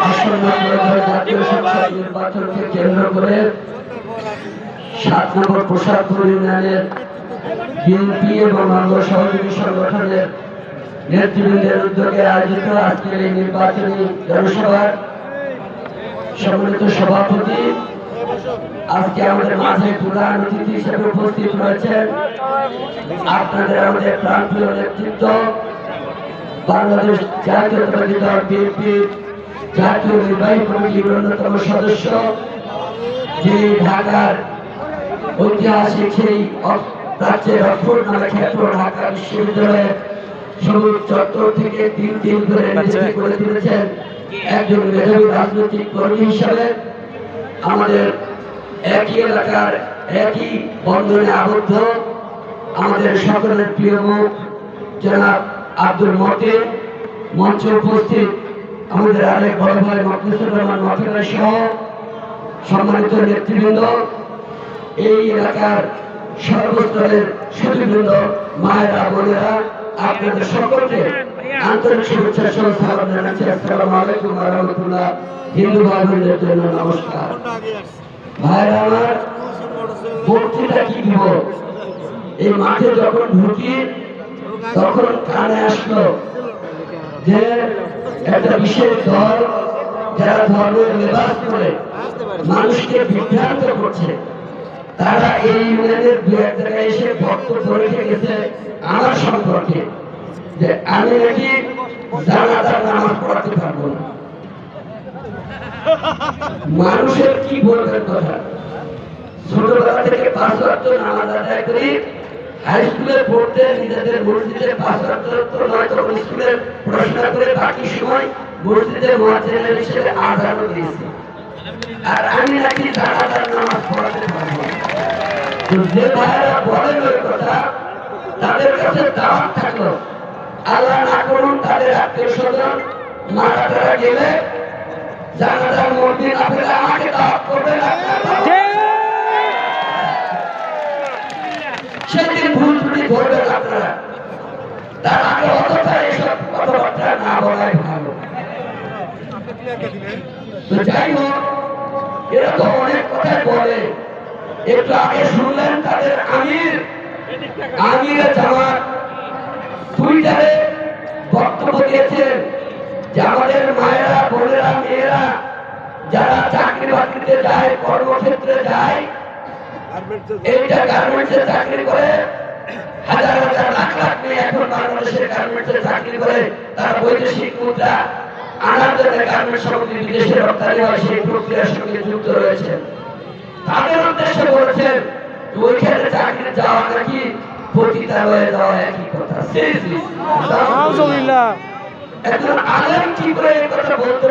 আসন্ন জাতীয় সংসদ নির্বাচনকে কেন্দ্র করে ৭ নম্বর প্রসাদপুর ইউনিয়নের বিএনপি এবং অঙ্গ সহযোগী সংগঠনের নেতৃবৃন্দের উদ্যোগে আয়োজিত আজকের এই নির্বাচনী জনসভার সম্মানিত সভাপতি, আজকে আমাদের মাঝে প্রধান অতিথি হিসেবে উপস্থিত রয়েছেন আপনাদের আমাদের প্রাণপ্রিয় নেতৃত্ব, বাংলাদেশ জাতীয়তাবাদী দল বিএনপি জাতীয় নির্বাহী কমিটির অন্যতম সদস্য, যিনি ঢাকার ঐতিহাসিক সেই রাজ্যের অক্ষর নামে খ্যাত ঢাকা বিশ্ববিদ্যালয়ের সবুজ চত্বর থেকে 3 দিন ধরে নিজেকে করে তুলেছেন একজন মেধাবী রাজনৈতিক কর্মী হিসাবে। আমাদের একই এলাকার একই বন্ধনে আবদ্ধ আমাদের সকলের প্রিয় মুখ জনাব আব্দুল মতিন, মঞ্চে উপস্থিত আমাদের আরেক বড় ভাই মখলিসুর রহমান মখলিস সহ সম্মানিত নেতৃবৃন্দ, এই এলাকার সর্বস্তরের সুধীবৃন্দ, মায়েরা, বোনেরা, আপনাদের সকলকে আন্তরিক শুভেচ্ছা সহ সালাম জানাচ্ছি। আসসালামু আলাইকুম ওয়া রাহমাতুল্লাহ। হিন্দু ভাই বোনদের জন্য নমস্কার। ভাইরা আমার, বক্তৃতা কি দিব, এই মাঠে যখন ঢুকি তখন কানে আসলো যে একটা বিশেষ দল যারা ধর্মের লেবাস করে মানুষকে বিভ্রান্ত করছে, তারা এই ইউনিয়নের দু এক জায়গায় এসে বক্তব্য রেখে গেছে আমার সম্পর্কে যে আমি নাকি জানাজার নামাজ পড়াতে পারবো না। মানুষের কি বলবেন কথা, ছোটবেলা থেকে 5 ওয়াক্ত নামাজ আদায় করি, হাই স্কুলে পড়তে নিজেদের মসজিদে 5 ওয়াক্ত নয় তখন স্কুলে পড়াশোনা করে বাকি সময় মসজিদে মুয়াজ্জিনের হিসেবে আযানও দিয়েছি, আর আমি নাকি জানাজার নামাজ পড়াতে পারবো না। যে ভাইয়েরা বলেন ওই কথা, তাদের কাছে দাওয়াত থাকলো, আল্লাহ না করুন তাদের আত্মীয় স্বজন মারা তারা গেলে জানাজার মসজিদ না পেলে আমাকে দাওয়াত করবেন। সেদিন ভুল ত্রুটি ধরবেন আপনারা, তার আগে অতটা এসব কথাবার্তা না বলাই ভালো। তো যাই হোক, এরা তো অনেক কথাই বলে। একটু আগে শুনলেন তাদের আমির জামাত টুইটারে বক্তব্য দিয়েছেন যে আমাদের মায়েরা, বোনেরা, মেয়েরা যারা চাকরি বাকরিতে যায়, কর্মক্ষেত্রে যায়, এইটা গার্মেন্টসে চাকরি করে, হাজার হাজার লাখ লাখ মেয়ে এখন বাংলাদেশের গার্মেন্টসে চাকরি করে, তারা বৈদেশিক মুদ্রা আনার জন্য গার্মেন্টস সামগ্রী বিদেশে রপ্তানি হয়, সেই প্রক্রিয়ার সঙ্গে যুক্ত রয়েছে। তাদের উদ্দেশ্যে বলেছেন ওইখানে চাকরি যাওয়া নাকি পতিতালয়ে যাওয়া একই কথা। একজন আলেম কি করে এই কথা বলতে